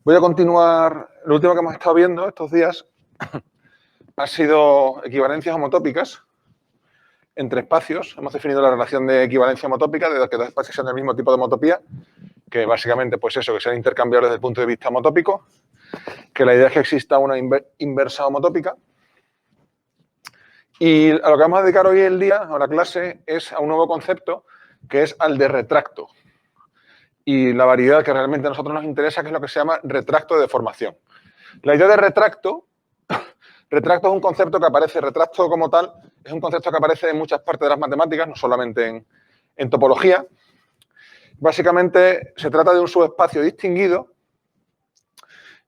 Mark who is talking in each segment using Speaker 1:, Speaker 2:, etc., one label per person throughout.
Speaker 1: Voy a continuar. Lo último que hemos estado viendo estos días ha sido equivalencias homotópicas entre espacios. Hemos definido la relación de equivalencia homotópica, de que dos espacios sean del mismo tipo de homotopía, que básicamente, pues eso, que sean intercambiables desde el punto de vista homotópico, que la idea es que exista una inversa homotópica. Y a lo que vamos a dedicar hoy el día, o la clase, es a un nuevo concepto, que es al de retracto. Y la variedad que realmente a nosotros nos interesa, que es lo que se llama retracto de deformación. La idea de retracto es un concepto que aparece, retracto como tal, es un concepto que aparece en muchas partes de las matemáticas, no solamente en topología. Básicamente se trata de un subespacio distinguido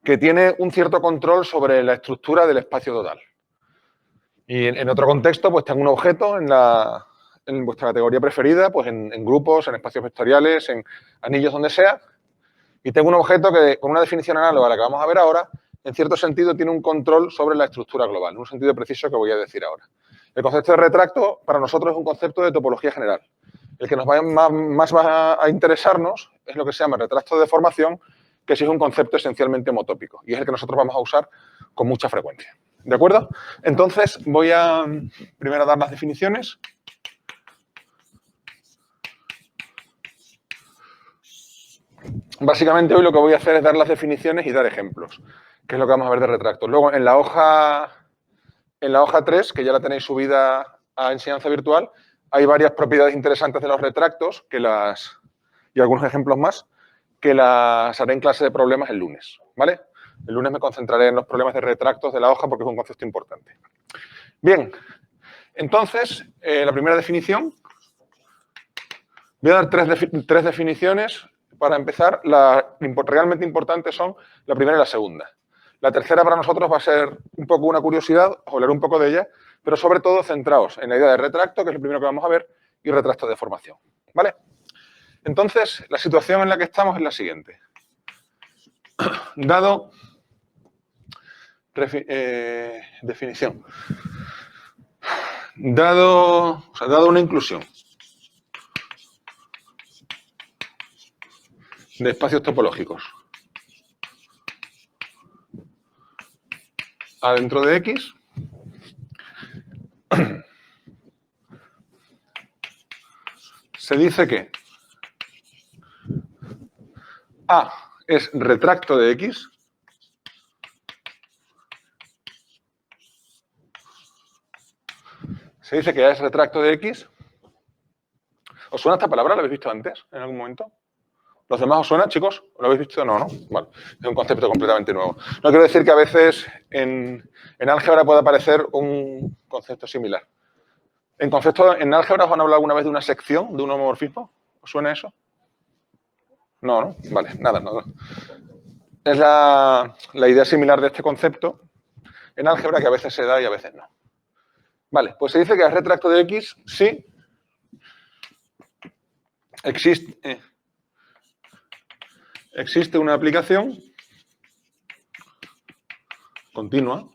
Speaker 1: que tiene un cierto control sobre la estructura del espacio total. Y en otro contexto, pues tengo un objeto en vuestra categoría preferida, pues en grupos, en espacios vectoriales, en anillos, donde sea, y tengo un objeto que, con una definición análoga a la que vamos a ver ahora, en cierto sentido tiene un control sobre la estructura global, en un sentido preciso que voy a decir ahora. El concepto de retracto para nosotros es un concepto de topología general. El que nos más va a interesarnos es lo que se llama retracto de deformación, que sí es un concepto esencialmente homotópico y es el que nosotros vamos a usar con mucha frecuencia. ¿De acuerdo? Entonces voy a primero dar las definiciones. Básicamente hoy lo que voy a hacer es dar las definiciones y dar ejemplos, que es lo que vamos a ver de retractos. Luego en la hoja 3, que ya la tenéis subida a enseñanza virtual, hay varias propiedades interesantes de los retractos y algunos ejemplos más que las haré en clase de problemas el lunes, ¿vale? El lunes me concentraré en los problemas de retractos de la hoja porque es un concepto importante. Bien, entonces, la primera definición. Voy a dar tres definiciones. Para empezar, realmente importantes son la primera y la segunda. La tercera para nosotros va a ser un poco una curiosidad, hablar un poco de ella, pero sobre todo centrados en la idea de retracto, que es lo primero que vamos a ver, y retracto de deformación. ¿Vale? Entonces, la situación en la que estamos es la siguiente. Dado definición. Dado una inclusión de espacios topológicos adentro de X, se dice que A es retracto de X se dice que A es retracto de X. ¿Os suena esta palabra? ¿La habéis visto antes, en algún momento? ¿Los demás os suena, chicos? ¿Lo habéis visto? No, ¿no? Vale. Es un concepto completamente nuevo. No quiero decir que a veces en álgebra pueda aparecer un concepto similar. ¿En álgebra os han hablado alguna vez de una sección, de un homomorfismo? ¿Os suena eso? No, ¿no? Vale, nada. Es la idea similar de este concepto en álgebra que a veces se da y a veces no. Vale, pues se dice que es retracto de X si existe una aplicación continua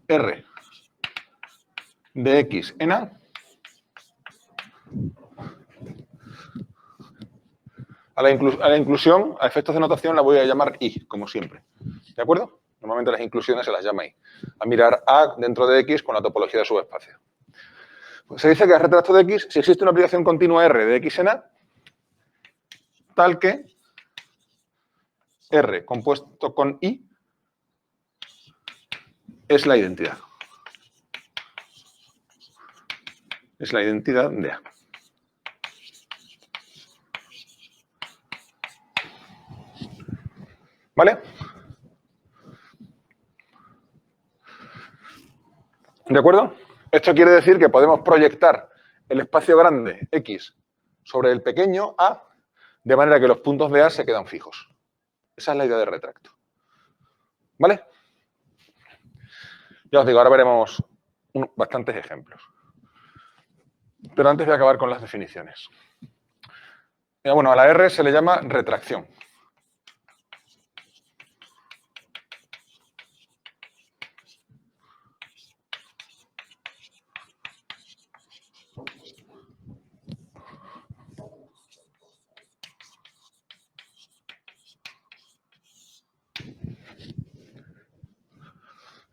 Speaker 1: R de X en A a la inclusión, a efectos de notación, la voy a llamar I, como siempre. ¿De acuerdo? Normalmente las inclusiones se las llama I. A mirar A dentro de X con la topología de subespacio. Pues se dice que es retracto de X si existe una aplicación continua R de X en A, tal que R compuesto con I es la identidad. Es la identidad de A. ¿Vale? ¿De acuerdo? Esto quiere decir que podemos proyectar el espacio grande X sobre el pequeño A de manera que los puntos de A se quedan fijos. Esa es la idea de retracto. ¿Vale? Ya os digo, ahora veremos bastantes ejemplos. Pero antes voy a acabar con las definiciones. Bueno, a la R se le llama retracción.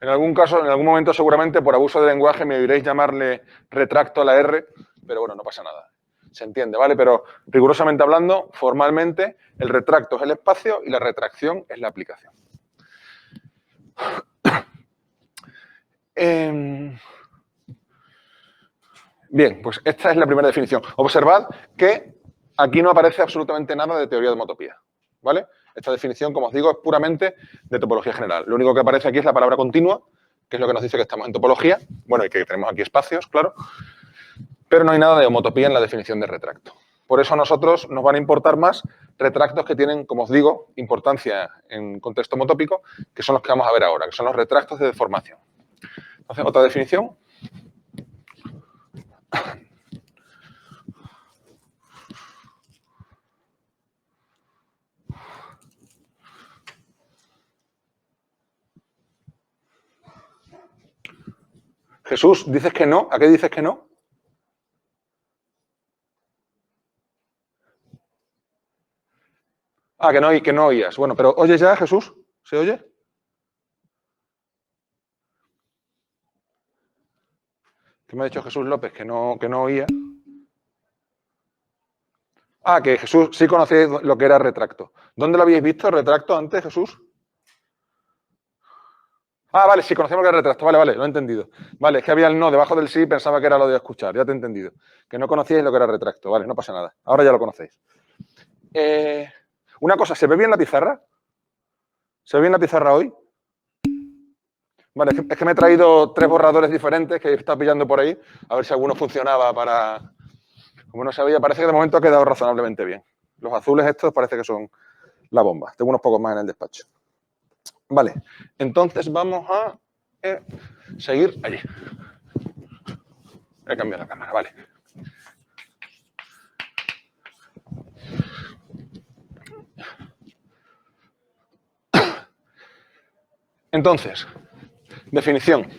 Speaker 1: En algún caso, en algún momento seguramente por abuso de lenguaje me oiréis llamarle retracto a la R, pero bueno, no pasa nada. Se entiende, ¿vale? Pero rigurosamente hablando, formalmente, el retracto es el espacio y la retracción es la aplicación. Bien, pues esta es la primera definición. Observad que aquí no aparece absolutamente nada de teoría de homotopía, ¿vale? Esta definición, como os digo, es puramente de topología general. Lo único que aparece aquí es la palabra continua, que es lo que nos dice que estamos en topología, bueno, y que tenemos aquí espacios, claro, pero no hay nada de homotopía en la definición de retracto. Por eso a nosotros nos van a importar más retractos que tienen, como os digo, importancia en contexto homotópico, que son los que vamos a ver ahora, que son los retractos de deformación. Entonces, otra definición. Jesús, ¿dices que no? ¿A qué dices que no? Ah, que no oías. Bueno, pero ¿oyes ya, Jesús? ¿Se oye? ¿Qué me ha dicho Jesús López? Que no oía. Ah, que Jesús sí conocía lo que era retracto. ¿Dónde lo habíais visto, retracto, antes, Jesús? Ah, vale, sí, conocemos lo que era retracto. Vale, lo he entendido. Vale, es que había el no debajo del sí y pensaba que era lo de escuchar. Ya te he entendido. Que no conocíais lo que era retracto. Vale, no pasa nada. Ahora ya lo conocéis. Una cosa, ¿se ve bien la pizarra? ¿Se ve bien la pizarra hoy? Vale, es que me he traído 3 borradores diferentes que está pillando por ahí. A ver si alguno funcionaba para... Como no sabía, parece que de momento ha quedado razonablemente bien. Los azules estos parece que son la bomba. Tengo unos pocos más en el despacho. Vale, entonces vamos a seguir allí. He cambiado la cámara, vale. Entonces, definición.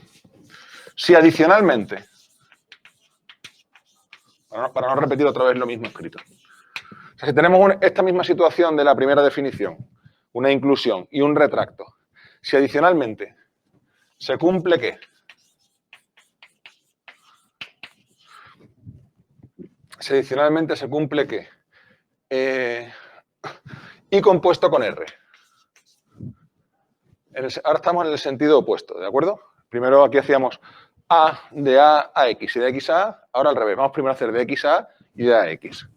Speaker 1: Si adicionalmente, para no repetir otra vez lo mismo escrito, o sea, si tenemos esta misma situación de la primera definición, una inclusión y un retracto, si adicionalmente se cumple ¿qué? Si adicionalmente se cumple ¿qué? Y compuesto con R. Ahora estamos en el sentido opuesto, ¿de acuerdo? Primero aquí hacíamos A de A a X y de X a A, ahora al revés. Vamos primero a hacer de X a A y de A a X.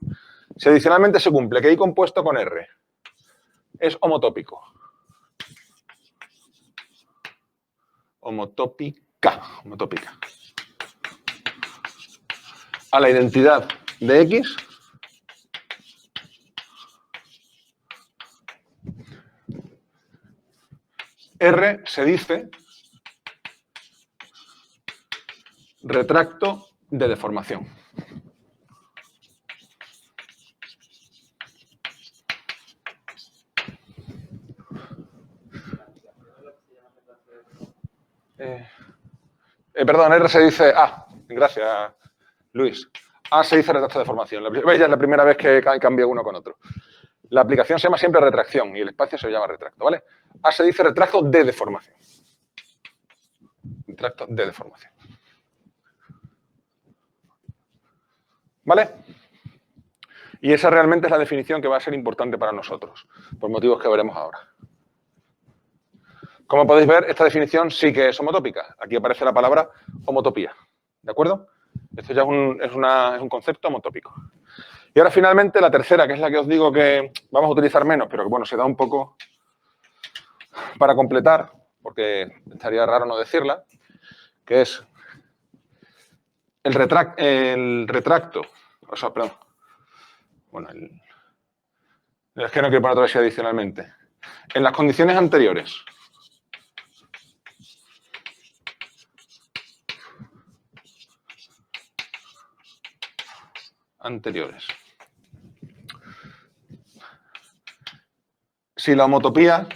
Speaker 1: Si adicionalmente se cumple que I compuesto con R es homotópico. Homotópica. A la identidad de X R se dice retracto de deformación. Perdón, R se dice A. Gracias, Luis. A se dice retracto de deformación. ¿Veis? Ya es la primera vez que cambio uno con otro. La aplicación se llama siempre retracción y el espacio se llama retracto, ¿vale? A se dice retracto de deformación. Retracto de deformación. ¿Vale? Y esa realmente es la definición que va a ser importante para nosotros, por motivos que veremos ahora. Como podéis ver, esta definición sí que es homotópica. Aquí aparece la palabra homotopía. ¿De acuerdo? Esto ya es un concepto homotópico. Y ahora finalmente la tercera, que es la que os digo que vamos a utilizar menos, pero que bueno, se da un poco para completar, porque estaría raro no decirla, que es el retracto. O sea, perdón. Bueno, es que no quiero poner otra vez adicionalmente. En las condiciones anteriores. Si la homotopía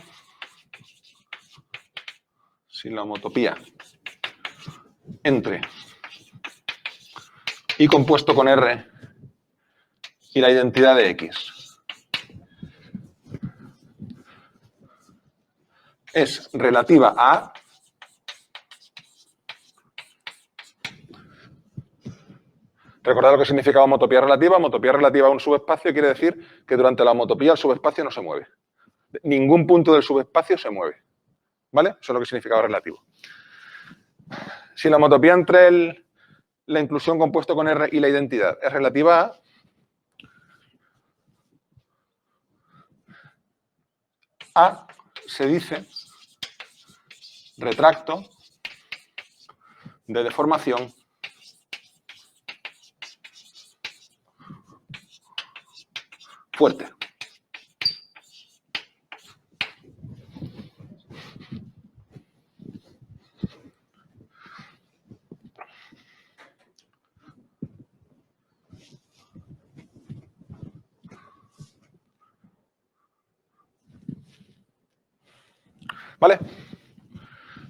Speaker 1: entre I compuesto con R y la identidad de X es relativa a Recordad lo que significa homotopía relativa. Homotopía relativa a un subespacio quiere decir que durante la homotopía el subespacio no se mueve. Ningún punto del subespacio se mueve. ¿Vale? Eso es lo que significa relativo. Si la homotopía entre la inclusión compuesto con R y la identidad es relativa a se dice retracto de deformación fuerte. ¿Vale?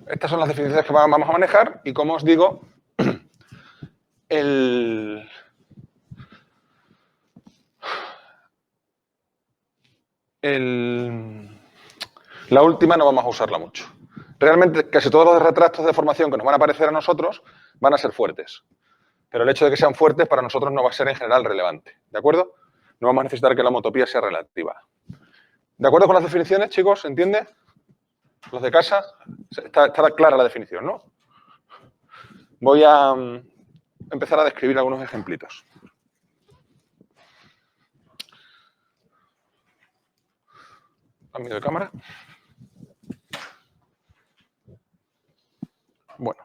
Speaker 1: Estas son las definiciones que vamos a manejar y, como os digo, la última no vamos a usarla mucho. Realmente, casi todos los retractos de deformación que nos van a aparecer a nosotros van a ser fuertes. Pero el hecho de que sean fuertes para nosotros no va a ser en general relevante. ¿De acuerdo? No vamos a necesitar que la homotopía sea relativa. ¿De acuerdo con las definiciones, chicos? ¿Se entiende? Los de casa, está clara la definición, ¿no? Voy a empezar a describir algunos ejemplitos. Cambio de cámara. Bueno.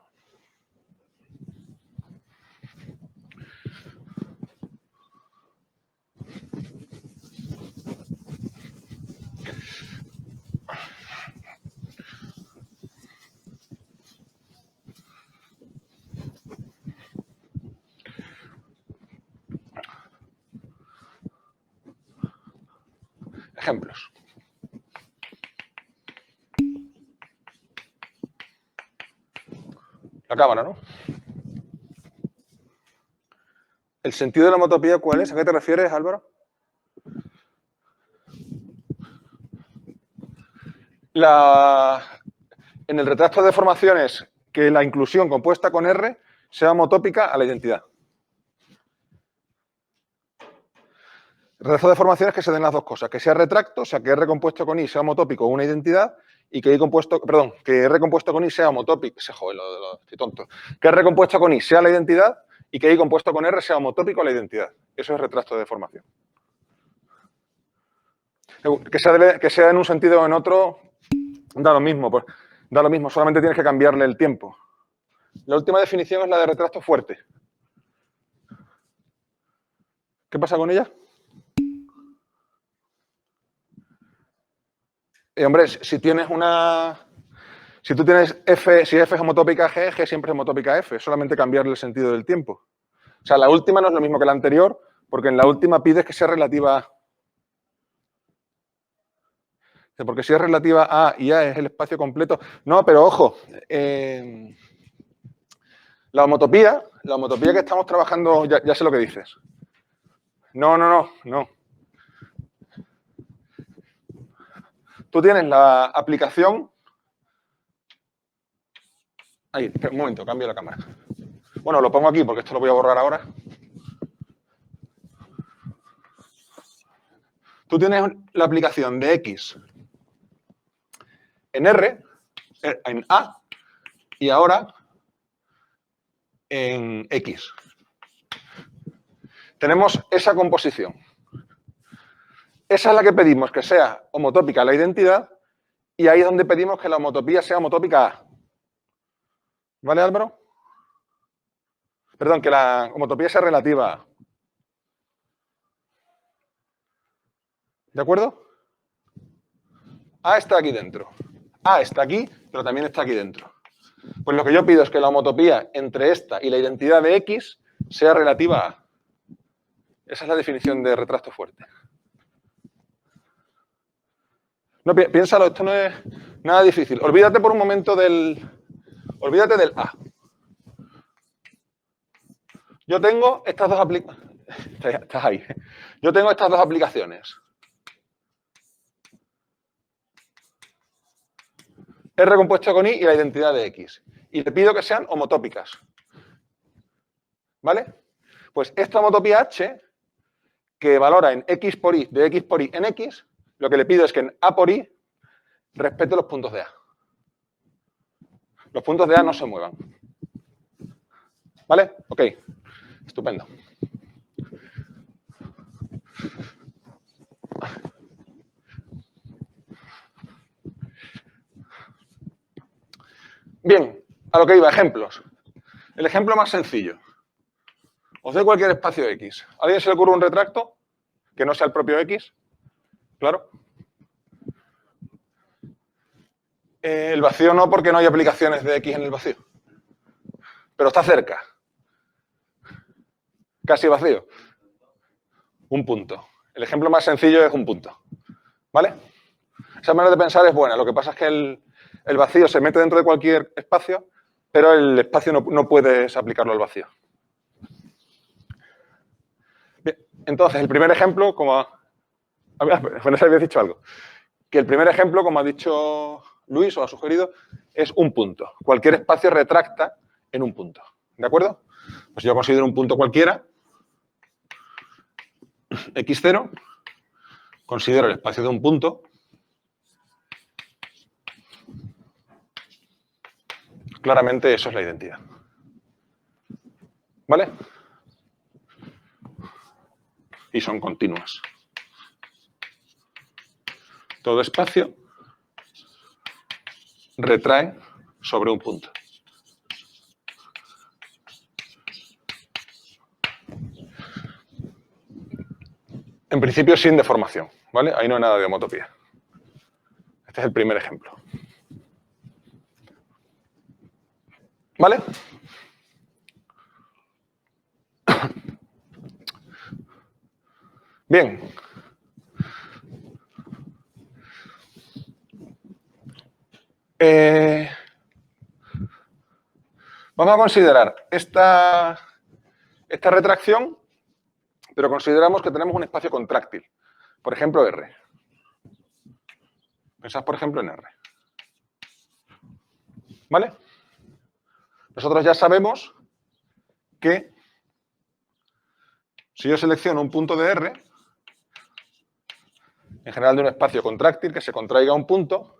Speaker 1: Ejemplos. La cámara, ¿no? ¿El sentido de la homotopía cuál es? ¿A qué te refieres, Álvaro? En el retracto de deformaciones, que la inclusión compuesta con R sea homotópica a la identidad. El retracto de deformaciones que se den las dos cosas, que sea retracto, o sea, que R compuesto con I sea homotópico a una identidad, y que que R compuesto con I sea homotópico, estoy tonto, que R compuesto con I sea la identidad y que I compuesto con R sea homotópico a la identidad. Eso es retracto de deformación. Que sea en un sentido o en otro, da lo mismo, solamente tienes que cambiarle el tiempo. La última definición es la de retracto fuerte. ¿Qué pasa con ella? Hombre, si tú tienes F, si F es homotópica a G, G siempre es homotópica a F, solamente cambiarle el sentido del tiempo. O sea, la última no es lo mismo que la anterior, porque en la última pides que sea relativa a. Porque si es relativa a y A es el espacio completo. No, pero ojo, la homotopía que estamos trabajando, ya sé lo que dices. No. Tú tienes la aplicación. Ahí, un momento, cambio la cámara. Bueno, lo pongo aquí porque esto lo voy a borrar ahora. Tú tienes la aplicación de X en R, en A, y ahora en X. Tenemos esa composición. Esa es la que pedimos que sea homotópica a la identidad y ahí es donde pedimos que la homotopía sea homotópica a. ¿Vale, Álvaro? Perdón, que la homotopía sea relativa a. ¿De acuerdo? A está aquí dentro. A está aquí, pero también está aquí dentro. Pues lo que yo pido es que la homotopía entre esta y la identidad de X sea relativa a. Esa es la definición de retracto fuerte. No, piénsalo, esto no es nada difícil. Olvídate por un momento olvídate del A. Yo tengo estas dos aplicaciones. Estás ahí. Yo tengo estas dos aplicaciones. R compuesto con I y la identidad de X. Y le pido que sean homotópicas. ¿Vale? Pues esta homotopía H, que valora en x por y, de x por y en x, lo que le pido es que en a por y respete los puntos de A. Los puntos de A no se muevan. ¿Vale? Ok. Estupendo. Bien, a lo que iba, ejemplos. El ejemplo más sencillo. Os doy cualquier espacio X. ¿A alguien se le ocurre un retracto que no sea el propio X? Claro. El vacío no, porque no hay aplicaciones de X en el vacío. Pero está cerca. Casi vacío. Un punto. El ejemplo más sencillo es un punto. ¿Vale? Esa manera de pensar es buena. Lo que pasa es que el vacío se mete dentro de cualquier espacio, pero el espacio no puedes aplicarlo al vacío. Bien, entonces, el primer ejemplo, como... Bueno, se había dicho algo. Que el primer ejemplo, como ha dicho Luis o ha sugerido, es un punto. Cualquier espacio retracta en un punto. ¿De acuerdo? Pues yo considero un punto cualquiera, x0, considero el espacio de un punto. Claramente eso es la identidad. ¿Vale? Y son continuas. Todo espacio retrae sobre un punto. En principio sin deformación, ¿vale? Ahí no hay nada de homotopía. Este es el primer ejemplo. ¿Vale? Bien. Vamos a considerar esta retracción, pero consideramos que tenemos un espacio contráctil. Por ejemplo, R. Pensad, por ejemplo, en R. ¿Vale? Nosotros ya sabemos que si yo selecciono un punto de R, en general de un espacio contráctil que se contraiga un punto,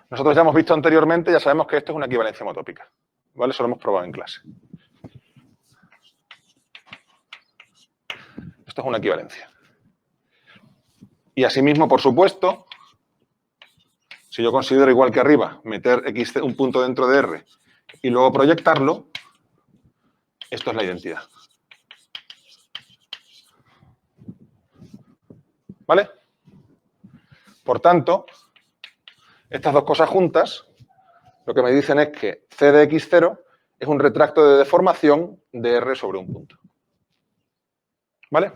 Speaker 1: nosotros ya hemos visto anteriormente, ya sabemos que esto es una equivalencia homotópica. ¿Vale? Eso lo hemos probado en clase. Esto es una equivalencia. Y asimismo, por supuesto, si yo considero igual que arriba, meter un punto dentro de R y luego proyectarlo, esto es la identidad. ¿Vale? Por tanto, estas dos cosas juntas, lo que me dicen es que C de x0 es un retracto de deformación de R sobre un punto. ¿Vale?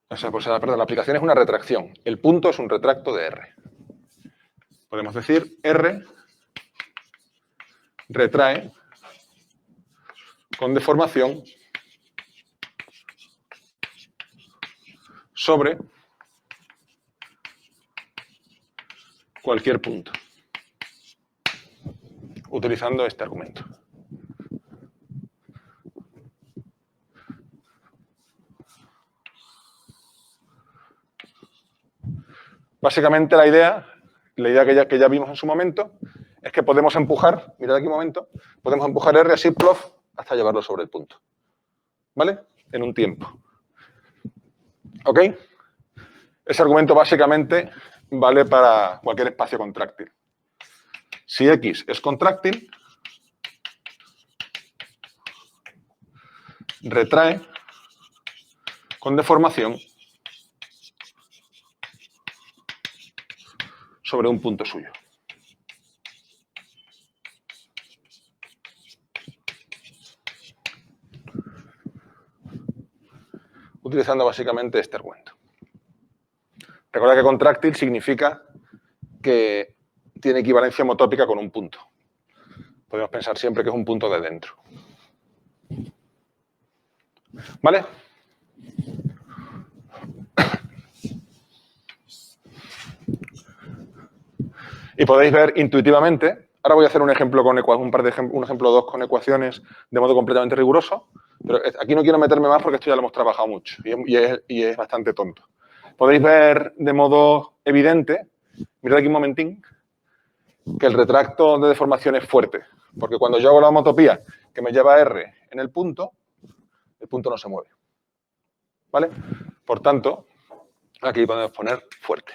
Speaker 1: O sea, pues, perdón, la aplicación es una retracción. El punto es un retracto de R. Podemos decir R retrae con deformación sobre cualquier punto, utilizando este argumento. Básicamente la idea que ya vimos en su momento es que podemos empujar, mirad aquí un momento, podemos empujar R así, plof, hasta llevarlo sobre el punto. ¿Vale? En un tiempo. ¿Ok? Ese argumento básicamente vale para cualquier espacio contráctil. Si X es contráctil, retrae con deformación sobre un punto suyo. Utilizando básicamente este argumento. Recuerda que contráctil significa que tiene equivalencia homotópica con un punto. Podemos pensar siempre que es un punto de dentro. ¿Vale? Y podéis ver intuitivamente, ahora voy a hacer un ejemplo con un ejemplo 2 con ecuaciones de modo completamente riguroso, pero aquí no quiero meterme más porque esto ya lo hemos trabajado mucho y es bastante tonto. Podéis ver de modo evidente, mirad aquí un momentín, que el retracto de deformación es fuerte, porque cuando yo hago la homotopía que me lleva a R en el punto no se mueve. ¿Vale? Por tanto, aquí podemos poner fuerte.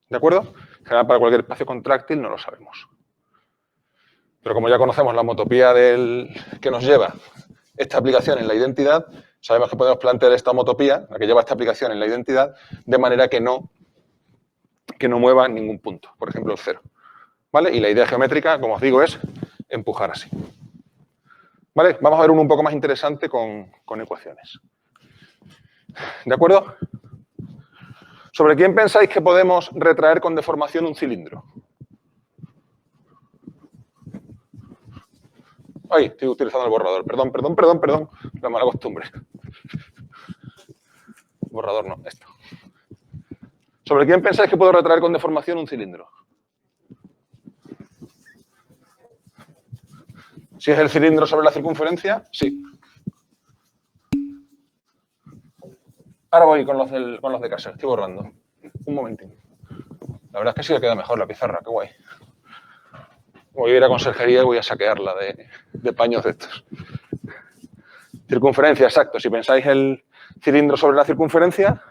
Speaker 1: ¿De acuerdo? En general, para cualquier espacio contráctil no lo sabemos. Pero como ya conocemos la homotopía que nos lleva esta aplicación en la identidad, sabemos que podemos plantear esta homotopía, la que lleva esta aplicación en la identidad, de manera que no mueva ningún punto, por ejemplo, el 0. ¿Vale? Y la idea geométrica, como os digo, es empujar así. ¿Vale? Vamos a ver uno un poco más interesante con ecuaciones. ¿De acuerdo? ¿Sobre quién pensáis que podemos retraer con deformación un cilindro? Ay, estoy utilizando el borrador. Perdón. La mala costumbre. Borrador no, esto. ¿Sobre quién pensáis que puedo retraer con deformación un cilindro? Si es el cilindro sobre la circunferencia, sí. Ahora voy con los de casa, estoy borrando. Un momentín. La verdad es que sí le queda mejor la pizarra, qué guay. Voy a ir a conserjería y voy a saquearla de paños de estos. Circunferencia, exacto. Si pensáis el cilindro sobre la circunferencia,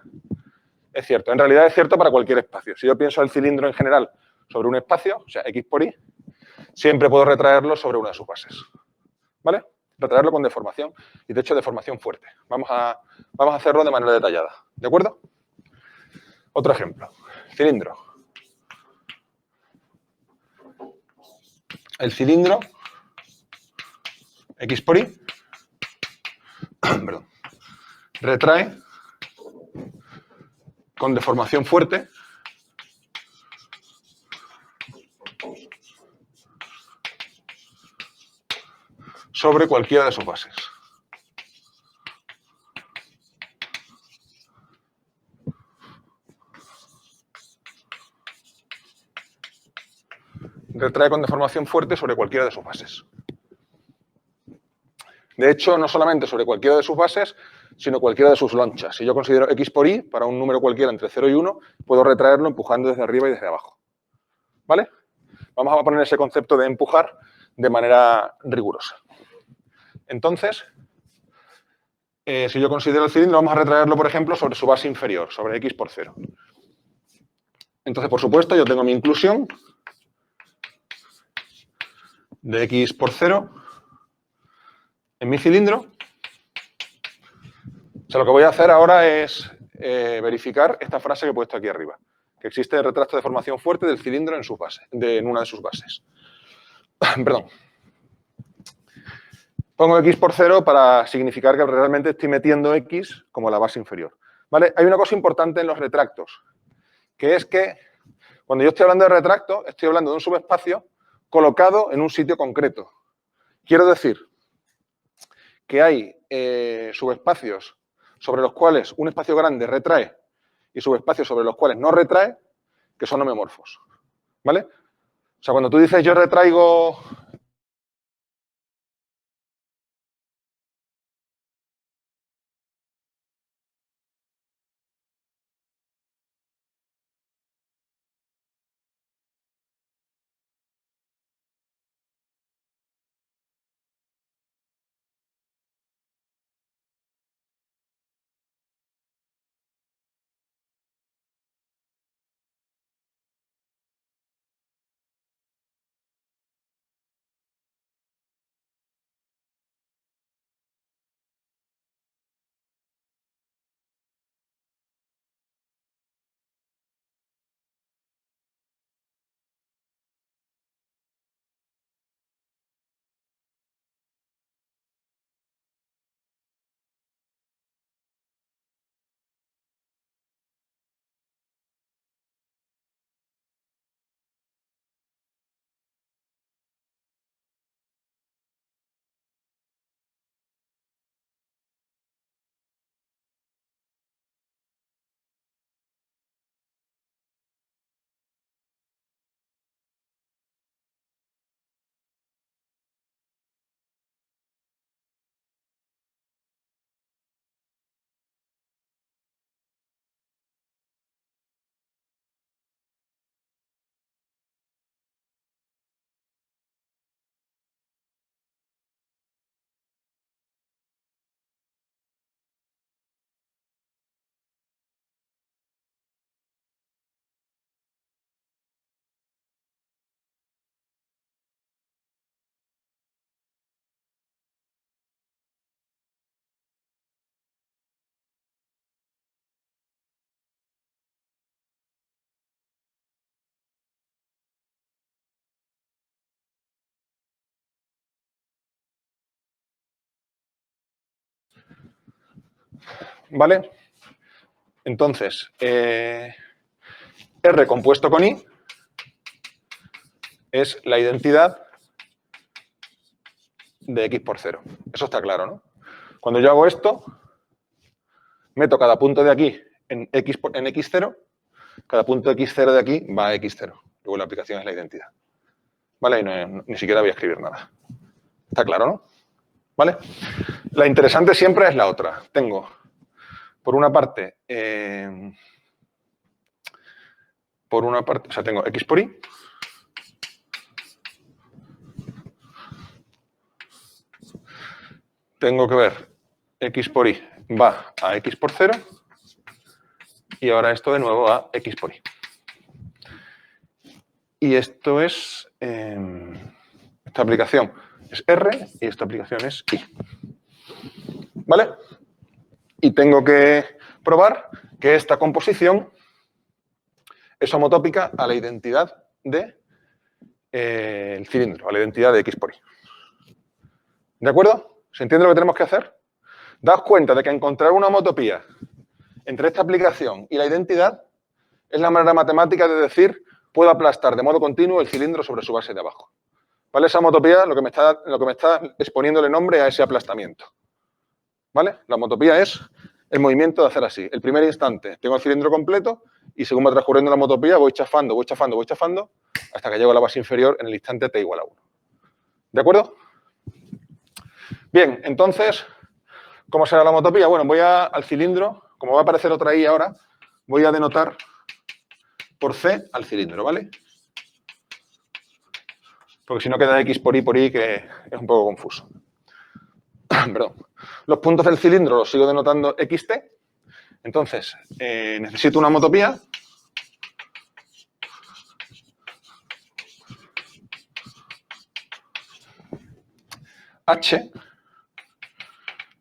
Speaker 1: es cierto. En realidad es cierto para cualquier espacio. Si yo pienso el cilindro en general sobre un espacio, o sea, X por Y, siempre puedo retraerlo sobre una de sus bases. ¿Vale? Retraerlo con deformación y, de hecho, deformación fuerte. Vamos a hacerlo de manera detallada. ¿De acuerdo? Otro ejemplo. Cilindro. El cilindro, X por Y, perdón, retrae con deformación fuerte sobre cualquiera de sus bases. Retrae con deformación fuerte sobre cualquiera de sus bases. De hecho, no solamente sobre cualquiera de sus bases, sino cualquiera de sus lonchas. Si yo considero X por Y, para un número cualquiera entre 0 y 1, puedo retraerlo empujando desde arriba y desde abajo. ¿Vale? Vamos a poner ese concepto de empujar de manera rigurosa. Entonces, si yo considero el cilindro, vamos a retraerlo, por ejemplo, sobre su base inferior, sobre X por 0. Entonces, por supuesto, yo tengo mi inclusión de X por 0 en mi cilindro. O sea, lo que voy a hacer ahora es verificar esta frase que he puesto aquí arriba, que existe retracto de deformación fuerte del cilindro en una de sus bases. Perdón. Pongo X por 0 para significar que realmente estoy metiendo X como la base inferior. ¿Vale? Hay una cosa importante en los retractos, que es que cuando yo estoy hablando de retracto, estoy hablando de un subespacio colocado en un sitio concreto. Quiero decir que hay subespacios sobre los cuales un espacio grande retrae y subespacios sobre los cuales no retrae, que son homeomorfos. ¿Vale? O sea, cuando tú dices yo retraigo ¿Vale? Entonces, R compuesto con I es la identidad de X por 0. Eso está claro, ¿no? Cuando yo hago esto, meto cada punto de aquí en X0, cada punto X0 de aquí va a X0. Luego la aplicación es la identidad. ¿Vale? Y ni siquiera voy a escribir nada. Está claro, ¿no? ¿Vale? La interesante siempre es la otra. Tengo, por una parte, o sea, tengo X por Y. Tengo que ver X por Y va a X por 0. Y ahora esto de nuevo a X por Y. Y esto es, esta aplicación es R y esta aplicación es I. ¿Vale? Y tengo que probar que esta composición es homotópica a la identidad de el cilindro, a la identidad de X por Y. ¿De acuerdo? ¿Se entiende lo que tenemos que hacer? Daos cuenta de que encontrar una homotopía entre esta aplicación y la identidad es la manera matemática de decir puedo aplastar de modo continuo el cilindro sobre su base de abajo. ¿Vale? Esa homotopía lo que me está es poniéndole nombre a ese aplastamiento. ¿Vale? La homotopía es el movimiento de hacer así. El primer instante tengo el cilindro completo y según va transcurriendo la homotopía voy chafando, hasta que llego a la base inferior en el instante t igual a 1. ¿De acuerdo? Bien, entonces, ¿cómo será la homotopía? Bueno, voy al cilindro, como va a aparecer otra I ahora, voy a denotar por C al cilindro, ¿vale? Porque si no queda X por Y, que es un poco confuso. Perdón. Los puntos del cilindro los sigo denotando XT. Entonces, necesito una homotopía. H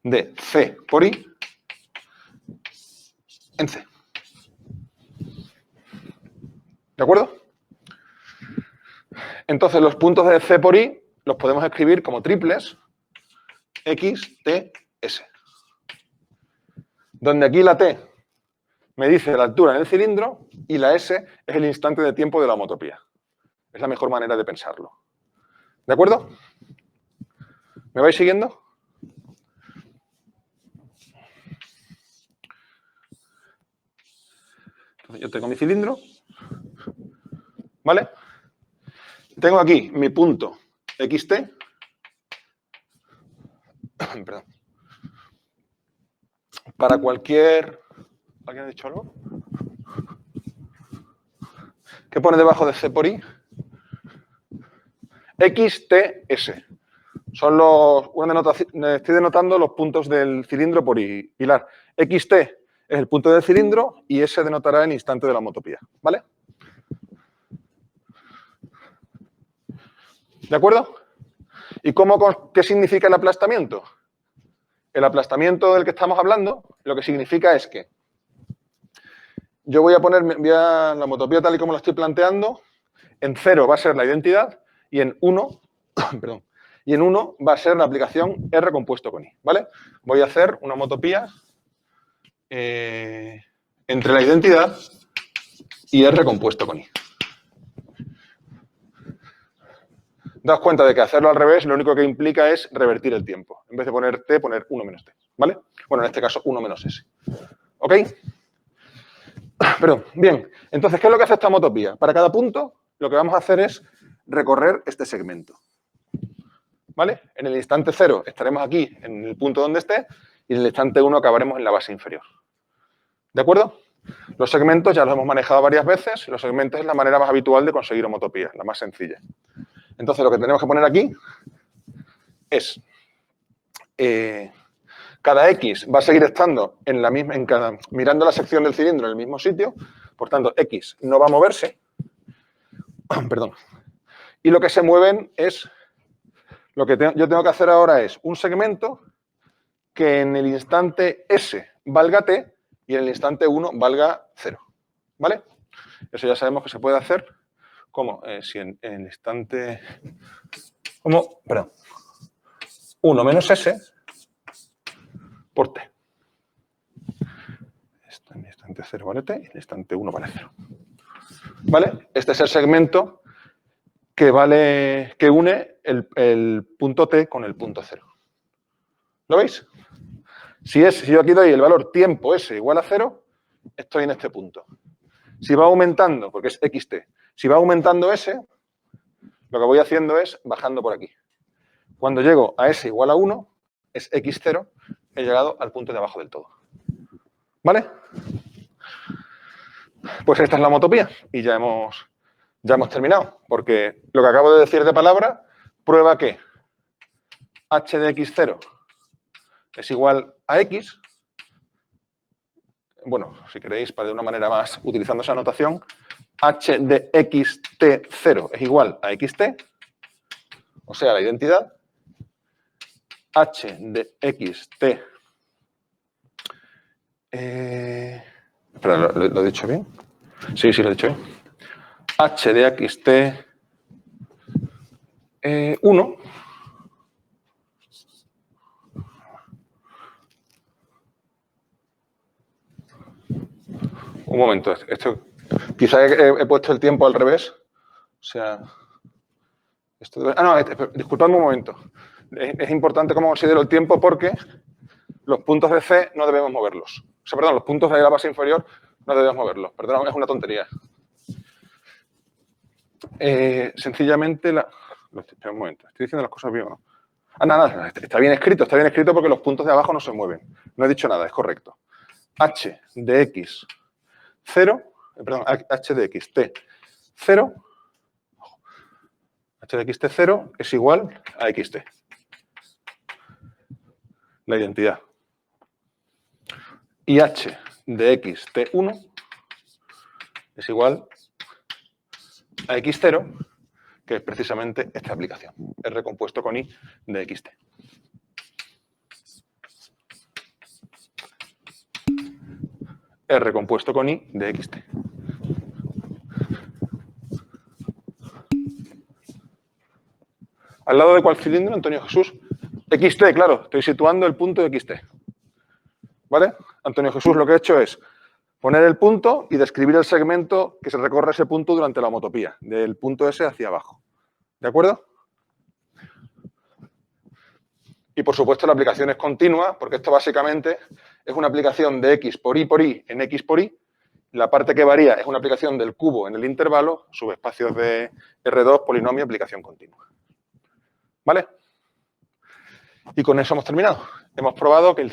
Speaker 1: de C por I en C. ¿De acuerdo? Entonces, los puntos de C por I los podemos escribir como triples X, T, S. Donde aquí la T me dice la altura en el cilindro y la S es el instante de tiempo de la homotopía. Es la mejor manera de pensarlo. ¿De acuerdo? ¿Me vais siguiendo? Entonces, yo tengo mi cilindro, ¿vale? Tengo aquí mi punto XT. Perdón. Para cualquier... ¿Alguien ha dicho algo? ¿Qué pone debajo de C por I? XTS. Son estoy denotando los puntos del cilindro por I. Pilar. XT es el punto del cilindro y S denotará el instante de la homotopía. ¿Vale? ¿De acuerdo? ¿Y qué significa el aplastamiento? El aplastamiento del que estamos hablando, lo que significa es que yo voy a poner la homotopía tal y como la estoy planteando, en 0 va a ser la identidad y en 1, perdón, y en 1 va a ser la aplicación R compuesto con I, ¿vale? Voy a hacer una homotopía entre la identidad y R compuesto con I. Daos cuenta de que hacerlo al revés lo único que implica es revertir el tiempo. En vez de poner T, poner 1 menos T, ¿vale? Bueno, en este caso 1 menos S. ¿Ok? Perdón. Bien. Entonces, ¿qué es lo que hace esta homotopía? Para cada punto, lo que vamos a hacer es recorrer este segmento. ¿Vale? En el instante 0 estaremos aquí, en el punto donde esté, y en el instante 1 acabaremos en la base inferior. ¿De acuerdo? Los segmentos ya los hemos manejado varias veces. Los segmentos es la manera más habitual de conseguir homotopía, la más sencilla. Entonces, lo que tenemos que poner aquí es cada X va a seguir estando en la misma, mirando la sección del cilindro en el mismo sitio. Por tanto, X no va a moverse. Perdón. Y lo que se mueven es... Lo que yo tengo que hacer ahora es un segmento que en el instante S valga T y en el instante 1 valga 0. ¿Vale? Eso ya sabemos que se puede hacer como si en el instante... Perdón. 1 menos S por T. En el instante 0 vale t, y en el instante 1 vale 0. ¿Vale? Este es el segmento que une el punto t con el punto 0. ¿Lo veis? Si yo aquí doy el valor tiempo s igual a 0, estoy en este punto. Si va aumentando, porque es xt, si va aumentando s, lo que voy haciendo es bajando por aquí. Cuando llego a s igual a 1, es x0, he llegado al punto de abajo del todo. ¿Vale? Pues esta es la homotopía y ya hemos terminado, porque lo que acabo de decir de palabra prueba que h de x0 es igual a x. Bueno, si queréis, para de una manera más, utilizando esa notación, h de xt0 es igual a xt, o sea, la identidad, h de xt... espera, ¿lo he dicho bien? Sí, lo he dicho bien. H de xt 1 un momento, esto quizá he puesto el tiempo al revés. O sea, disculpadme un momento. Es importante cómo considero el tiempo porque los puntos de C no debemos moverlos. O sea, perdón, los puntos de la base inferior no debemos moverlos. Perdón, es una tontería. Sencillamente espera un momento, ¿estoy diciendo las cosas bien o no? Nada, está bien escrito porque los puntos de abajo no se mueven. No he dicho nada, es correcto. H de x 0, perdón, h de xt 0, h de xt 0 es igual a xt. La identidad. Y h de xt1 es igual a x0, que es precisamente esta aplicación, R compuesto con i de xt. R compuesto con i de xt. ¿Al lado de cuál cilindro, Antonio Jesús? xt, claro, estoy situando el punto de xt. ¿Vale? Antonio Jesús lo que he hecho es poner el punto y describir el segmento que se recorre ese punto durante la homotopía, del punto S hacia abajo. ¿De acuerdo? Y por supuesto la aplicación es continua, porque esto básicamente es una aplicación de x por i en x por y. La parte que varía es una aplicación del cubo en el intervalo, subespacios de R2, polinomio, aplicación continua. ¿Vale? Y con eso hemos terminado. Hemos probado que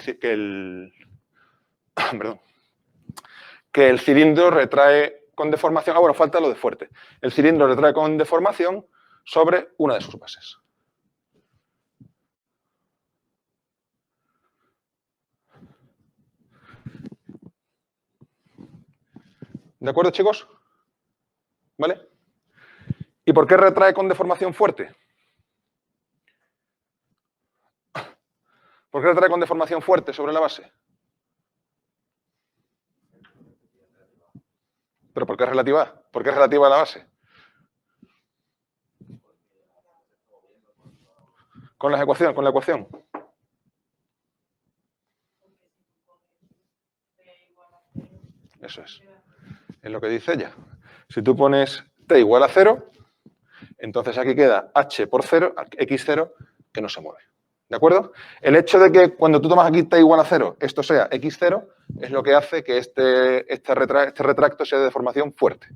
Speaker 1: el cilindro retrae con deformación... bueno, falta lo de fuerte. El cilindro retrae con deformación sobre una de sus bases. ¿De acuerdo, chicos? ¿Vale? ¿Y por qué retrae con deformación fuerte? ¿Por qué retrae con deformación fuerte sobre la base? ¿Pero por qué es relativa? ¿Por qué es relativa a la base? Con la ecuación. Eso es. Es lo que dice ella. Si tú pones t igual a 0, entonces aquí queda h por 0, x0, que no se mueve. ¿De acuerdo? El hecho de que cuando tú tomas aquí t igual a 0, esto sea x0, es lo que hace que este retracto sea de deformación fuerte.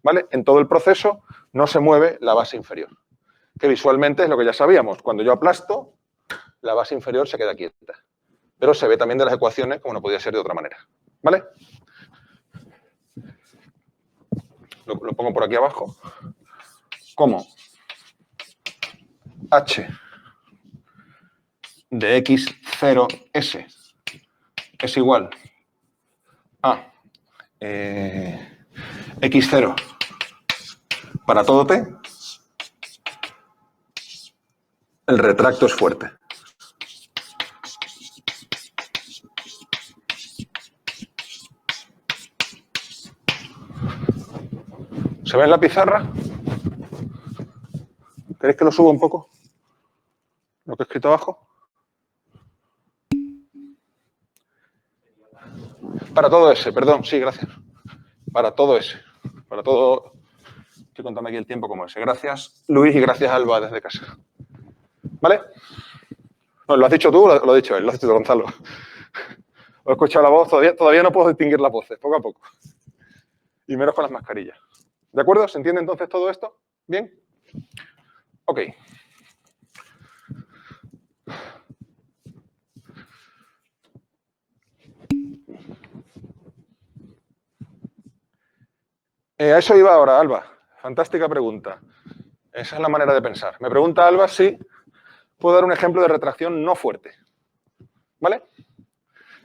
Speaker 1: ¿Vale? En todo el proceso no se mueve la base inferior. Que visualmente es lo que ya sabíamos. Cuando yo aplasto, la base inferior se queda quieta. Pero se ve también de las ecuaciones como no podía ser de otra manera. ¿Vale? Lo pongo por aquí abajo. Como h de x0s es igual a x0 para todo t, el retracto es fuerte. ¿Se ve en la pizarra? ¿Queréis que lo suba un poco? Lo que he escrito abajo. Para todo ese, perdón, sí, gracias. Para todo ese. Para todo... Estoy contando aquí el tiempo como ese. Gracias, Luis, y gracias, Alba, desde casa. ¿Vale? No, ¿lo has dicho tú o lo ha dicho él? Lo has dicho tú, Gonzalo. He escuchado la voz, todavía no puedo distinguir las voces, poco a poco. Y menos con las mascarillas. ¿De acuerdo? ¿Se entiende entonces todo esto? ¿Bien? Ok. A eso iba ahora, Alba. Fantástica pregunta. Esa es la manera de pensar. Me pregunta Alba si puedo dar un ejemplo de retracción no fuerte. ¿Vale?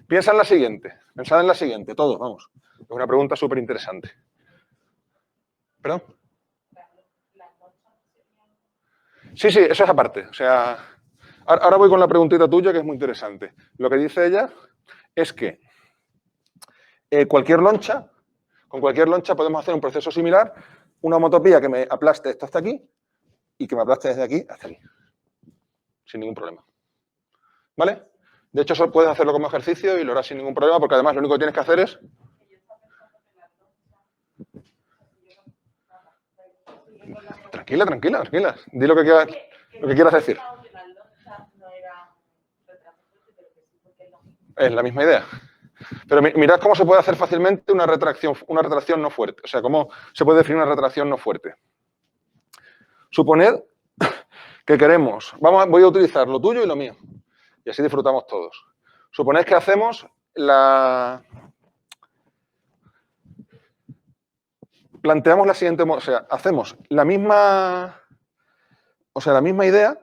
Speaker 1: Piensa en la siguiente. Pensad en la siguiente, todos, vamos. Es una pregunta súper interesante. ¿Perdón? Sí, sí, eso es aparte. O sea, ahora voy con la preguntita tuya, que es muy interesante. Lo que dice ella es que con cualquier loncha podemos hacer un proceso similar, una homotopía que me aplaste esto hasta aquí y que me aplaste desde aquí hasta aquí. Sin ningún problema. ¿Vale? De hecho, puedes hacerlo como ejercicio y lo harás sin ningún problema, porque además lo único que tienes que hacer es... Tranquila, tranquila, tranquila. Di lo que quieras decir. Es la misma idea. Pero mirad cómo se puede hacer fácilmente una retracción no fuerte. O sea, cómo se puede definir una retracción no fuerte. Suponed que queremos... voy a utilizar lo tuyo y lo mío. Y así disfrutamos todos. Suponed que hacemos planteamos la siguiente... O sea, hacemos la misma idea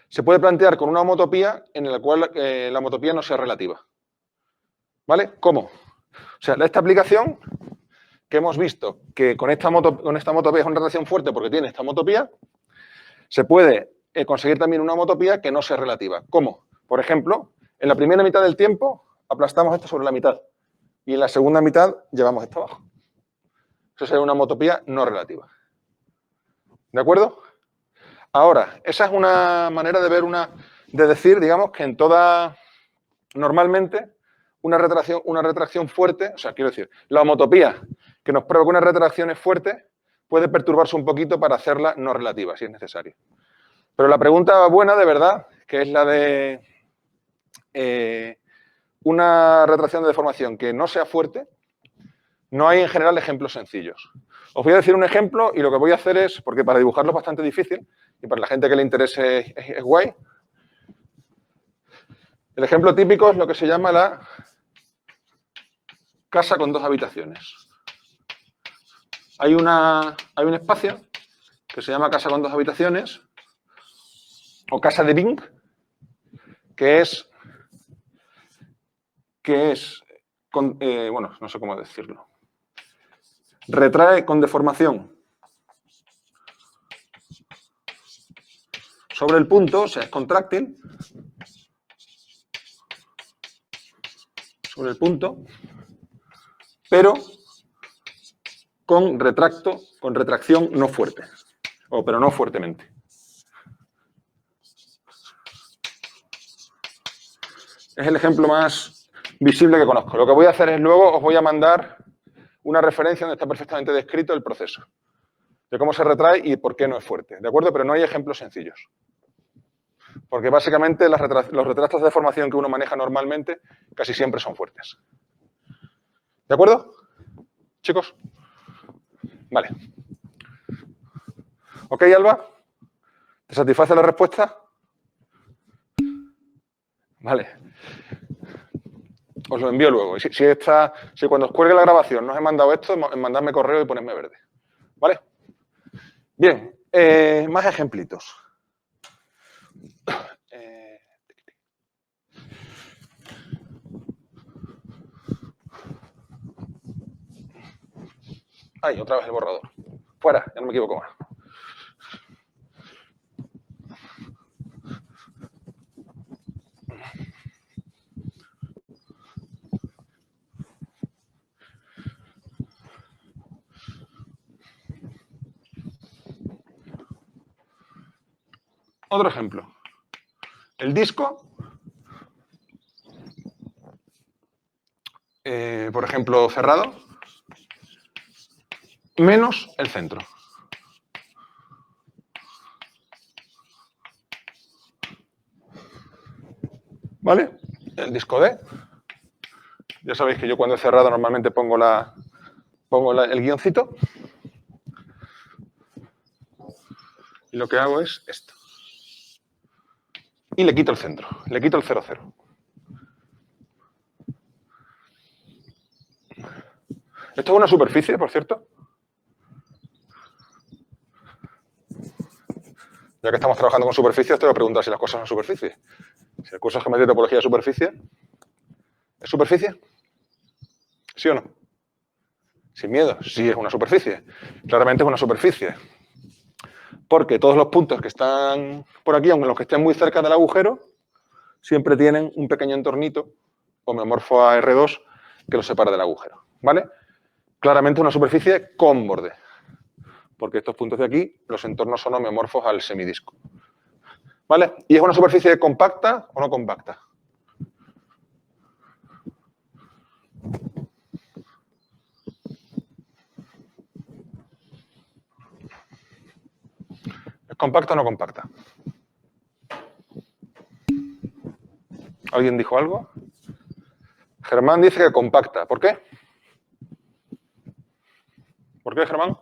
Speaker 1: se puede plantear con una homotopía en la cual la homotopía no sea relativa. ¿Vale? ¿Cómo? O sea, esta aplicación que hemos visto que con esta homotopía es una relación fuerte porque tiene esta homotopía, se puede conseguir también una homotopía que no sea relativa. ¿Cómo? Por ejemplo, en la primera mitad del tiempo aplastamos esto sobre la mitad y en la segunda mitad llevamos esto abajo. Eso sería una homotopía no relativa. ¿De acuerdo? Ahora, esa es una manera de decir, digamos, que en toda... Normalmente, una retracción fuerte, o sea, quiero decir, la homotopía que nos prueba que una retracción es fuerte puede perturbarse un poquito para hacerla no relativa, si es necesario. Pero la pregunta buena, de verdad, que es la de una retracción de deformación que no sea fuerte, no hay en general ejemplos sencillos. Os voy a decir un ejemplo y lo que voy a hacer es, porque para dibujarlo es bastante difícil y para la gente que le interese es guay, el ejemplo típico es lo que se llama la casa con dos habitaciones. Hay un espacio que se llama casa con dos habitaciones o casa de Bing, que es bueno, no sé cómo decirlo. Retrae con deformación sobre el punto, o sea, es contráctil, sobre el punto, pero con retracción no fuerte, pero no fuertemente. Es el ejemplo más visible que conozco. Lo que voy a hacer es luego os voy a mandar una referencia donde está perfectamente descrito el proceso de cómo se retrae y por qué no es fuerte, ¿de acuerdo? Pero no hay ejemplos sencillos. Porque básicamente los retratos de deformación que uno maneja normalmente casi siempre son fuertes. ¿De acuerdo? ¿Chicos? Vale. ¿Ok, Alba? ¿Te satisface la respuesta? Vale. Os lo envío luego. Y si cuando os cuelgue la grabación no os he mandado esto, mandadme correo y ponedme verde. ¿Vale? Bien. Más ejemplitos. Ay, otra vez el borrador. Fuera, ya no me equivoco más. Otro ejemplo. El disco por ejemplo, cerrado, menos el centro. ¿Vale? El disco D. Ya sabéis que yo cuando he cerrado normalmente pongo el guioncito. Y lo que hago es esto. Y le quito el centro, le quito el 0, 0. Esto es una superficie, por cierto. Ya que estamos trabajando con superficies, te voy a preguntar si las cosas son superficies. Si el curso de geometría y topología de superficie, ¿es superficie? ¿Sí o no? Sin miedo, sí es una superficie. Claramente es una superficie. Porque todos los puntos que están por aquí, aunque los que estén muy cerca del agujero, siempre tienen un pequeño entornito homeomorfo a R2 que los separa del agujero. ¿Vale? Claramente una superficie con borde. Porque estos puntos de aquí, los entornos son homeomorfos al semidisco. ¿Vale? ¿Y es una superficie compacta o no compacta? ¿Es compacta o no compacta? ¿Alguien dijo algo? Germán dice que compacta. ¿Por qué? ¿Por qué, Germán?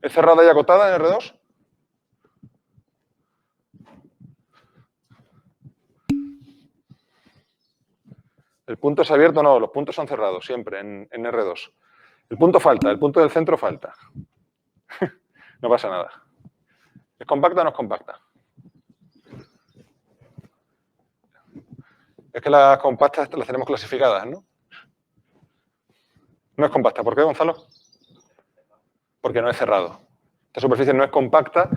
Speaker 1: ¿Es cerrada y acotada en R2? El punto es abierto, no, los puntos son cerrados siempre en R2. El punto falta, el punto del centro falta. No pasa nada. ¿Es compacta o no es compacta? Es que las compactas las tenemos clasificadas, ¿no? No es compacta. ¿Por qué, Gonzalo? Porque no es cerrado. Esta superficie no es compacta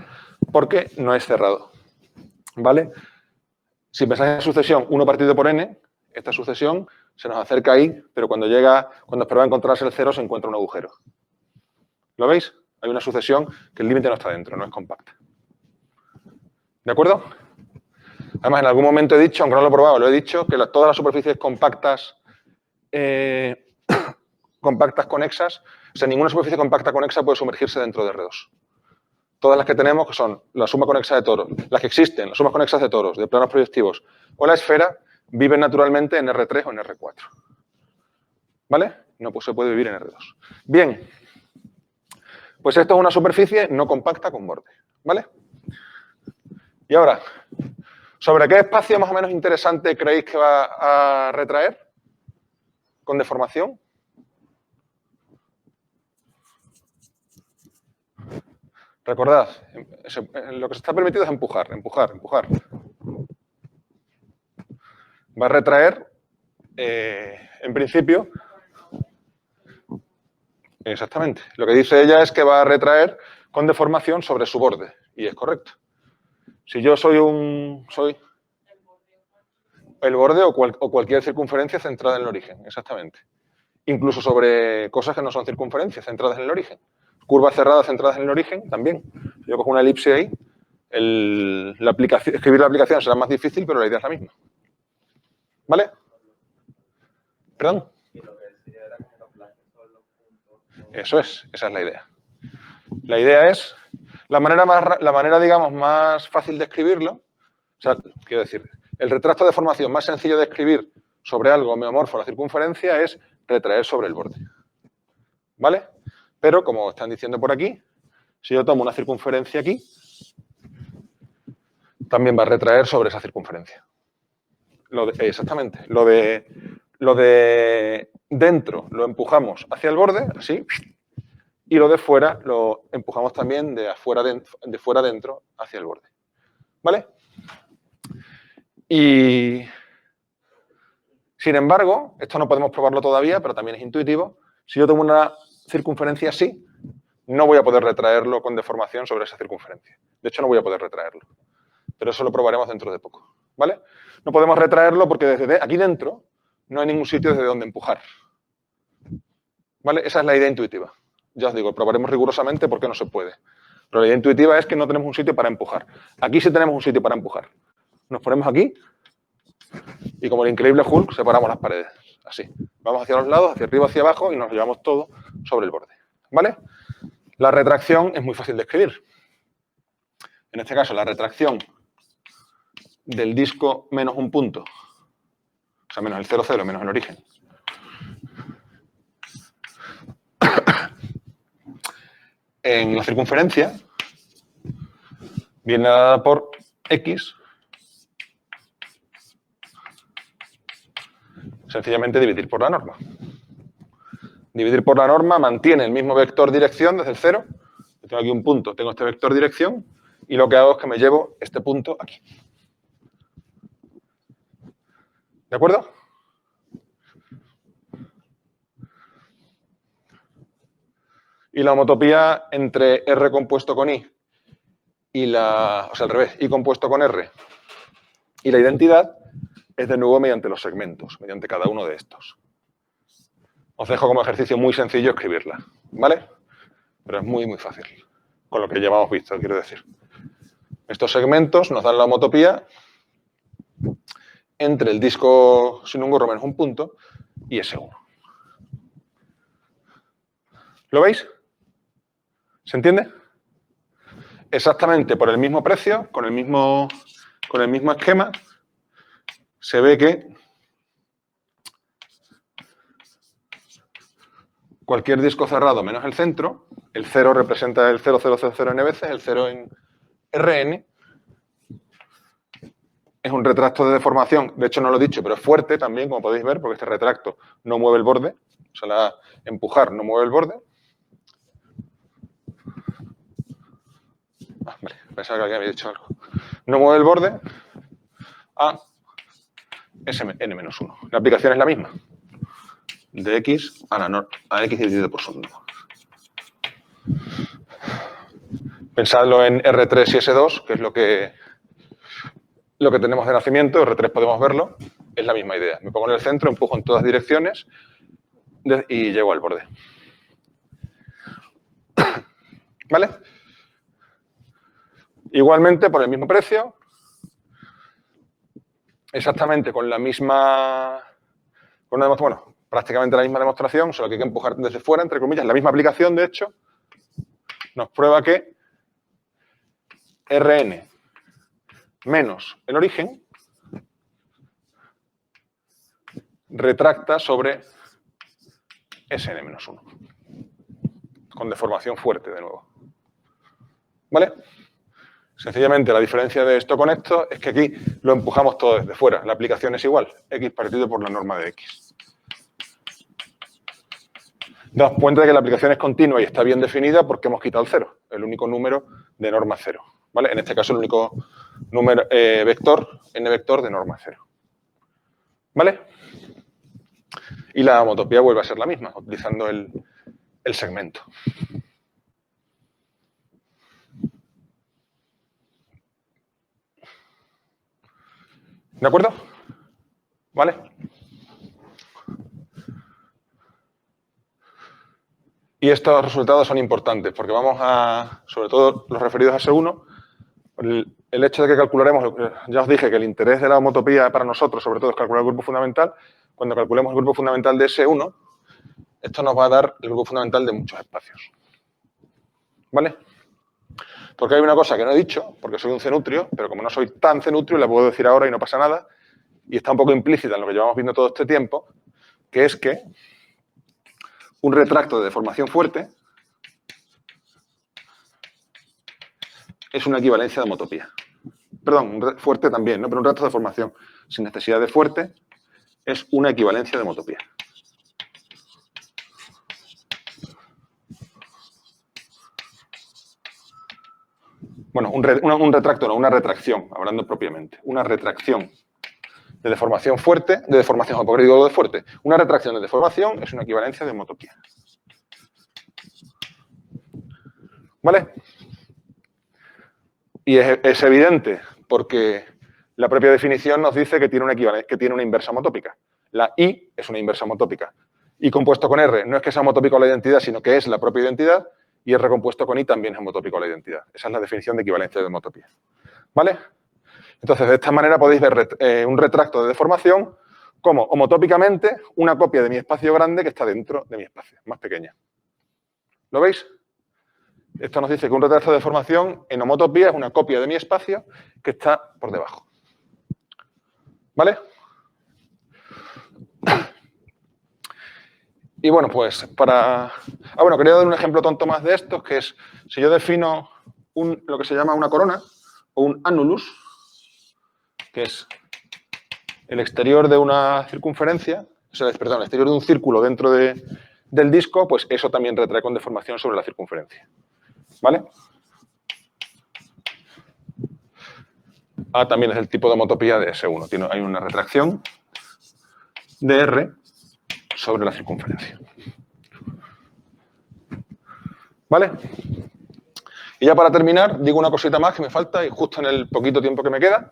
Speaker 1: porque no es cerrado. ¿Vale? Si pensáis en sucesión 1 partido por n, esta sucesión se nos acerca ahí, pero cuando prueba a encontrarse el 0 se encuentra un agujero. ¿Lo veis? Hay una sucesión que el límite no está dentro, no es compacta. ¿De acuerdo? Además, en algún momento he dicho, aunque no lo he probado, lo he dicho, que todas las superficies compactas compactas conexas, o sea, ninguna superficie compacta conexa puede sumergirse dentro de R2. Todas las que tenemos, que son la suma conexa de toros, las que existen, las sumas conexas de toros, de planos proyectivos o la esfera, viven naturalmente en R3 o en R4. ¿Vale? No pues se puede vivir en R2. Bien. Pues esto es una superficie no compacta con borde. ¿Vale? Y ahora, ¿sobre qué espacio más o menos interesante creéis que va a retraer con deformación? Recordad, lo que se está permitido es empujar, empujar, empujar. Va a retraer, en principio, exactamente. Lo que dice ella es que va a retraer con deformación sobre su borde, y es correcto. Si yo soy el borde o cualquier circunferencia centrada en el origen, exactamente. Incluso sobre cosas que no son circunferencias centradas en el origen. Curvas cerradas centradas en el origen, también. Si yo cojo una elipse ahí, escribir la aplicación será más difícil, pero la idea es la misma. ¿Vale? ¿Perdón? Eso es, esa es la idea. La idea es, la manera, digamos, más fácil de escribirlo, o sea, quiero decir, el retrato de deformación más sencillo de escribir sobre algo homeomorfo a la circunferencia es retraer sobre el borde. ¿Vale? Pero, como están diciendo por aquí, si yo tomo una circunferencia aquí, también va a retraer sobre esa circunferencia. Exactamente. Lo de dentro lo empujamos hacia el borde, así, y lo de fuera lo empujamos también de fuera adentro hacia el borde. ¿Vale? Y, sin embargo, esto no podemos probarlo todavía, pero también es intuitivo. Si yo tomo una circunferencia así, no voy a poder retraerlo con deformación sobre esa circunferencia. De hecho, no voy a poder retraerlo. Pero eso lo probaremos dentro de poco. ¿Vale? No podemos retraerlo porque desde aquí dentro no hay ningún sitio desde donde empujar. ¿Vale? Esa es la idea intuitiva. Ya os digo, probaremos rigurosamente porque no se puede. Pero la idea intuitiva es que no tenemos un sitio para empujar. Aquí sí tenemos un sitio para empujar. Nos ponemos aquí Y como el increíble Hulk, separamos las paredes. Así. Vamos hacia los lados, hacia arriba, hacia abajo y nos llevamos todo sobre el borde. ¿Vale? La retracción es muy fácil de escribir. En este caso, la retracción del disco menos un punto, o sea, menos el 0, 0, menos el origen, en la circunferencia viene dada por X, sencillamente dividir por la norma. Dividir por la norma mantiene el mismo vector dirección desde el 0. Yo tengo aquí un punto, tengo este vector dirección, y lo que hago es que me llevo este punto aquí. ¿De acuerdo? Y la homotopía entre R compuesto con I y o sea, al revés, I compuesto con R y la identidad es de nuevo mediante los segmentos, mediante cada uno de estos. Os dejo como ejercicio muy sencillo escribirla, ¿vale? Pero es muy, muy fácil, con lo que ya hemos visto, quiero decir. Estos segmentos nos dan la homotopía entre el disco sin un gorro menos un punto y S1. ¿Lo veis? ¿Se entiende? Exactamente por el mismo precio, con el mismo esquema, se ve que cualquier disco cerrado menos el centro, el 0 representa el 0,000 n veces, el 0 en Rn, es un retracto de deformación, de hecho no lo he dicho, pero es fuerte también, como podéis ver, porque este retracto no mueve el borde, o sea, la empujar no mueve el borde. Vale, pensaba que alguien había dicho algo. No mueve el borde a Sn-1. La aplicación es la misma. De X a X dividido por su norma. Pensadlo en R3 y S2, que es lo que tenemos de nacimiento, R3 podemos verlo, es la misma idea. Me pongo en el centro, empujo en todas direcciones y llego al borde. ¿Vale? Igualmente, por el mismo precio, exactamente con la misma... bueno, prácticamente la misma demostración, solo que hay que empujar desde fuera, entre comillas, la misma aplicación, de hecho, nos prueba que Rn menos el origen retracta sobre Sn-1, con deformación fuerte de nuevo. ¿Vale? Sencillamente la diferencia de esto con esto es que aquí lo empujamos todo desde fuera. La aplicación es igual, X partido por la norma de X. Daos cuenta de que la aplicación es continua y está bien definida porque hemos quitado el 0, el único número de norma 0. ¿Vale? En este caso el único número vector, n vector de norma 0. ¿Vale? Y la homotopía vuelve a ser la misma, utilizando el segmento. ¿De acuerdo? ¿Vale? Y estos resultados son importantes porque vamos a, sobre todo los referidos a S1, el hecho de que calcularemos, ya os dije que el interés de la homotopía para nosotros, sobre todo, es calcular el grupo fundamental. Cuando calculemos el grupo fundamental de S1, esto nos va a dar el grupo fundamental de muchos espacios. ¿Vale? Porque hay una cosa que no he dicho, porque soy un cenutrio, pero como no soy tan cenutrio, la puedo decir ahora y no pasa nada, y está un poco implícita en lo que llevamos viendo todo este tiempo, que es que un retracto de deformación fuerte es una equivalencia de homotopía. Perdón, fuerte también, ¿no? Pero un retracto de deformación sin necesidad de fuerte es una equivalencia de homotopía. Bueno, un retracto, no, una retracción, hablando propiamente. Una retracción de deformación fuerte, de deformación, ¿por qué digo de fuerte? Una retracción de deformación es una equivalencia de homotopía. ¿Vale? Y es evidente, porque la propia definición nos dice que tiene una inversa homotópica. La I es una inversa homotópica. I compuesto con R no es que sea homotópico a la identidad, sino que es la propia identidad, y R compuesto con I también es homotópico a la identidad. Esa es la definición de equivalencia de homotopía. ¿Vale? Entonces, de esta manera podéis ver un retracto de deformación como homotópicamente una copia de mi espacio grande que está dentro de mi espacio más pequeña. ¿Lo veis? Esto nos dice que un retracto de deformación en homotopía es una copia de mi espacio que está por debajo. ¿Vale? Y bueno, pues para... bueno, quería dar un ejemplo tonto más de estos, que es si yo defino lo que se llama una corona o un annulus, que es el exterior de una circunferencia, o sea, perdón, el exterior de un círculo dentro del disco, pues eso también retrae con deformación sobre la circunferencia. ¿Vale? A también es el tipo de homotopía de S1. Hay una retracción de R sobre la circunferencia. ¿Vale? Y ya para terminar, digo una cosita más que me falta y justo en el poquito tiempo que me queda,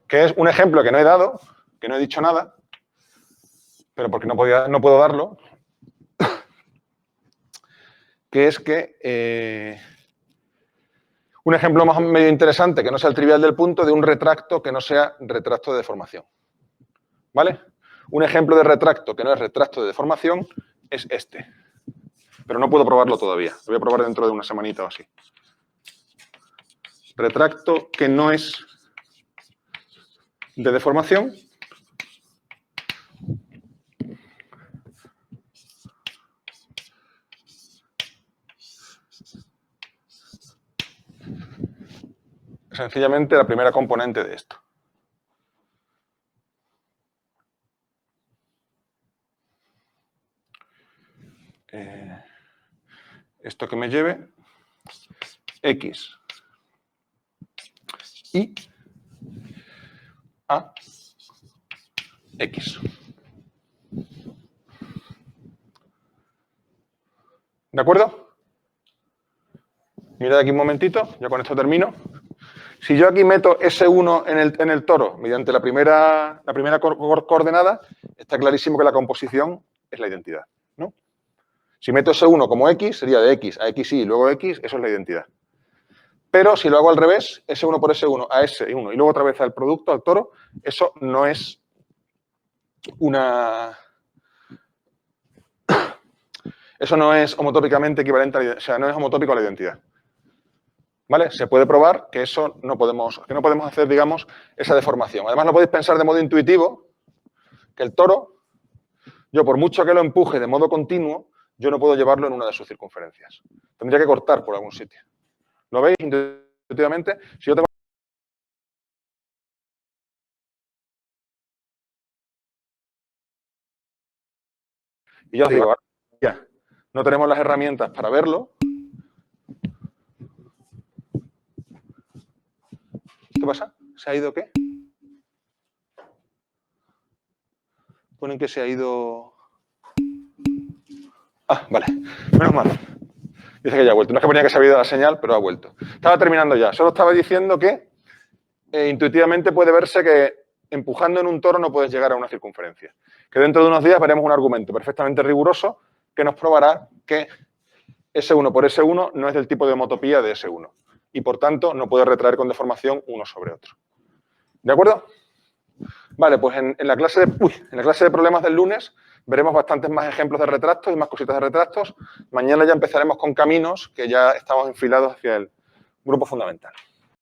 Speaker 1: que es un ejemplo que no he dado, que no he dicho nada, pero porque no puedo darlo, que es que un ejemplo más medio interesante, que no sea el trivial del punto, de un retracto que no sea retracto de deformación. ¿Vale? Un ejemplo de retracto que no es retracto de deformación es este. Pero no puedo probarlo todavía. Lo voy a probar dentro de una semanita o así. Retracto que no es de deformación. Sencillamente la primera componente de esto. Esto que me lleve X y A X. ¿De acuerdo? Mirad aquí un momentito, ya con esto termino. Si yo aquí meto S1 en el toro mediante la primera coordenada, está clarísimo que la composición es la identidad, ¿no? Si meto S1 como X, sería de X a XY y luego X, eso es la identidad. Pero si lo hago al revés, S1 por S1 a S1 y luego otra vez al producto, al toro, eso no es eso no es homotópicamente equivalente o sea, no es homotópico a la identidad. ¿Vale? Se puede probar que eso no podemos hacer, digamos, esa deformación. Además, lo podéis pensar de modo intuitivo, que el toro, yo por mucho que lo empuje de modo continuo, yo no puedo llevarlo en una de sus circunferencias. Tendría que cortar por algún sitio. ¿Lo veis intuitivamente? Si yo tengo... Y ya os digo, ya, no tenemos las herramientas para verlo. ¿Qué pasa? ¿Se ha ido qué? Ponen que se ha ido... Ah, vale. Menos mal. Dice que ya ha vuelto. No es que ponía que se había ido la señal, pero ha vuelto. Estaba terminando ya. Solo estaba diciendo que intuitivamente puede verse que empujando en un toro no puedes llegar a una circunferencia. Que dentro de unos días veremos un argumento perfectamente riguroso que nos probará que S1 por S1 no es del tipo de homotopía de S1. Y, por tanto, no puede retraer con deformación uno sobre otro. ¿De acuerdo? Vale, pues en la clase de problemas del lunes veremos bastantes más ejemplos de retractos y más cositas de retractos. Mañana ya empezaremos con caminos, que ya estamos enfilados hacia el grupo fundamental.